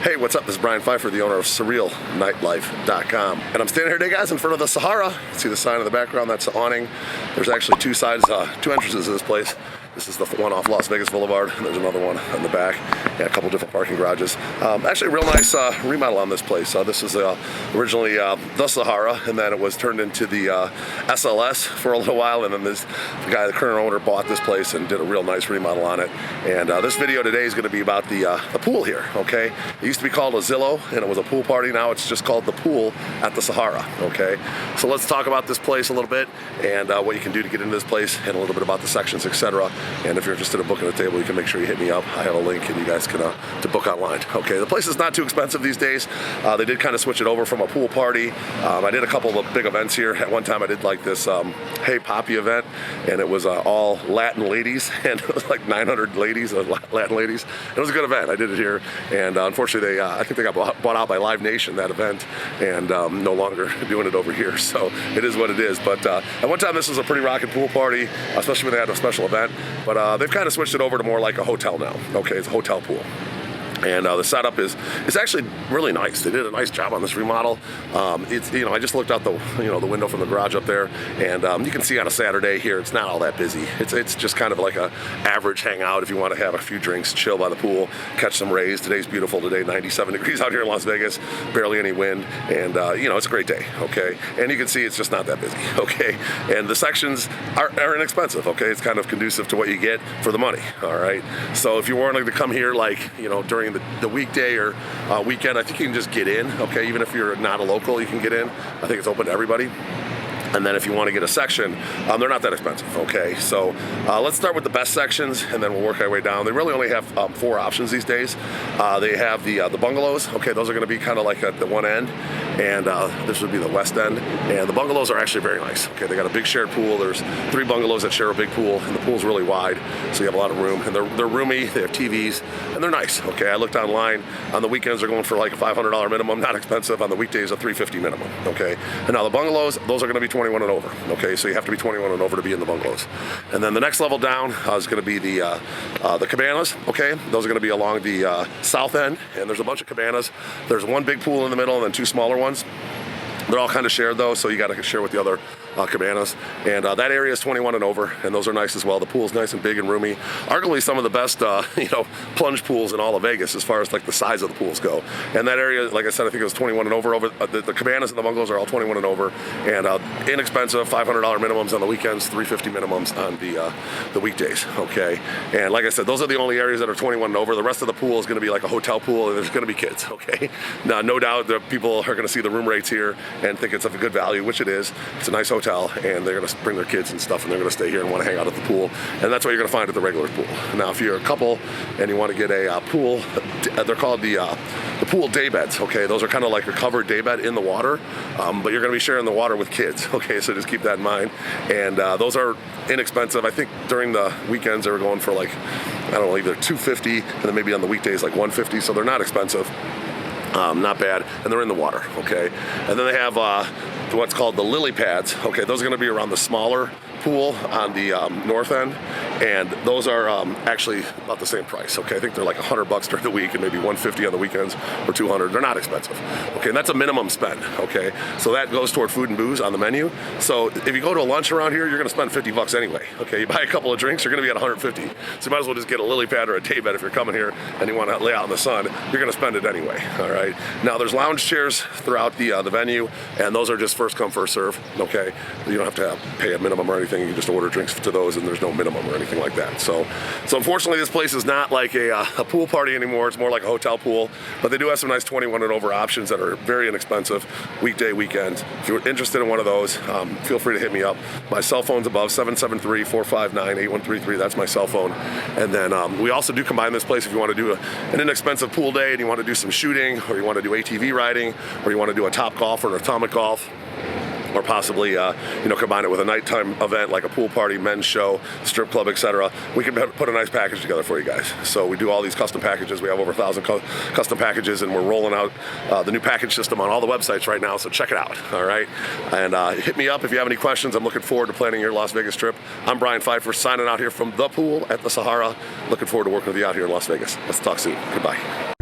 Hey, what's up? This is Brian Pfeiffer, the owner of SurrealNightLife.com. And I'm standing here today, guys, in front of the Sahara. You can see the sign in the background, that's the awning. There's actually two sides, two entrances to this place. This is the one off Las Vegas Boulevard, and there's another one in the back, and a couple different parking garages. Actually, a real nice remodel on this place. This is originally the Sahara, and then it was turned into the SLS for a little while, and then the current owner, bought this place and did a real nice remodel on it. And this video today is going to be about the pool here, okay? It used to be called a Zillow, and it was a pool party. Now it's just called the pool at the Sahara, okay? So let's talk about this place a little bit, and what you can do to get into this place, and a little bit about the sections, etc. And if you're interested in booking a table, you can make sure you hit me up. I have a link, and you guys can to book online. Okay, the place is not too expensive these days. They did kind of switch it over from a pool party. I did a couple of big events here. At one time, I did like this Hey Poppy event, and it was all Latin ladies, and it was like 900 ladies, Latin ladies. It was a good event. I did it here, and unfortunately, I think they got bought out by Live Nation, that event, and no longer doing it over here. So it is what it is. But at one time, this was a pretty rocking pool party, especially when they had a special event. But they've kind of switched it over to more like a hotel now. Okay, it's a hotel pool. And the setup is actually really nice. They did a nice job on this remodel. It's, you know, I just looked out the the window from the garage up there, and you can see on a Saturday here it's not all that busy. It's just kind of like a average hangout if you want to have a few drinks, chill by the pool, catch some rays. Today's beautiful today, 97 degrees out here in Las Vegas, barely any wind, and it's a great day. Okay, and you can see it's just not that busy. Okay, and the sections are inexpensive. Okay, it's kind of conducive to what you get for the money. All right, so if you're wanting to come here, like during the weekday or weekend, I think you can just get in. Okay, even if you're not a local, you can get in. I think it's open to everybody. And then if you want to get a section, they're not that expensive, okay? So let's start with the best sections, and then we'll work our way down. They really only have 4 options these days. They have the bungalows, okay? Those are going to be kind of like at the one end, and this would be the west end. And the bungalows are actually very nice, okay? They got a big shared pool. There's 3 bungalows that share a big pool, and the pool's really wide, so you have a lot of room. And they're roomy, they have TVs, and they're nice, okay? I looked online. On the weekends, they're going for like a $500 minimum, not expensive. On the weekdays, a $350 minimum, okay? And now the bungalows, those are going to be 21 and over, okay? So you have to be 21 and over to be in the bungalows. And then the next level down is going to be the cabanas, okay? Those are going to be along the south end, and there's a bunch of cabanas. There's one big pool in the middle and then 2 smaller ones. They're all kind of shared though, so you got to share with the other cabanas. And that area is 21 and over, and those are nice as well. The pool's nice and big and roomy. Arguably some of the best, plunge pools in all of Vegas as far as like the size of the pools go. And that area, like I said, I think it was 21 and over. The cabanas and the bungalows are all 21 and over, and inexpensive, $500 minimums on the weekends, $350 minimums on the weekdays. Okay, and like I said, those are the only areas that are 21 and over. The rest of the pool is going to be like a hotel pool, and there's going to be kids. Okay, now no doubt that people are going to see the room rates here and think it's of a good value, which it is. It's a nice hotel, and they're going to bring their kids and stuff, and they're going to stay here and want to hang out at the pool, and that's what you're going to find at the regular pool. Now, if you're a couple and you want to get a pool, they're called the pool day beds. Okay, those are kind of like a covered day bed in the water, but you're going to be sharing the water with kids. Okay, so just keep that in mind. And those are inexpensive. I think during the weekends they were going for like, I don't know, either $250, and then maybe on the weekdays like $150. So they're not expensive. Not bad, and they're in the water, okay? And then they have what's called the lily pads, okay? Those are going to be around the smaller pool on the north end, and those are actually about the same price, okay? I think they're like $100 during the week and maybe $150 on the weekends, or $200. They're not expensive, okay? And that's a minimum spend, okay? So that goes toward food and booze on the menu. So if you go to a lunch around here, you're going to spend $50 anyway, okay? You buy a couple of drinks, you're going to be at $150. So you might as well just get a lily pad or a day bed if you're coming here and you want to lay out in the sun. You're going to spend it anyway, all right? Now there's lounge chairs throughout the venue, and those are just first come, first serve, okay? You don't have to pay a minimum or anything. You can just order drinks to those, and there's no minimum or anything like that. So unfortunately, this place is not like a pool party anymore. It's more like a hotel pool, but they do have some nice 21 and over options that are very inexpensive, weekday, weekend. If you're interested in one of those, feel free to hit me up. My cell phone's above, 773-459-8133. That's my cell phone. And then we also do combine this place if you want to do an inexpensive pool day and you want to do some shooting, or you want to do ATV riding, or you want to do a top golf or an atomic golf, or possibly combine it with a nighttime event like a pool party, men's show, strip club, etc. We can put a nice package together for you guys. So we do all these custom packages. We have over 1,000 custom packages, and we're rolling out the new package system on all the websites right now, so check it out, all right? And hit me up if you have any questions. I'm looking forward to planning your Las Vegas trip. I'm Brian Pfeiffer, signing out here from the pool at the Sahara. Looking forward to working with you out here in Las Vegas. Let's talk soon. Goodbye.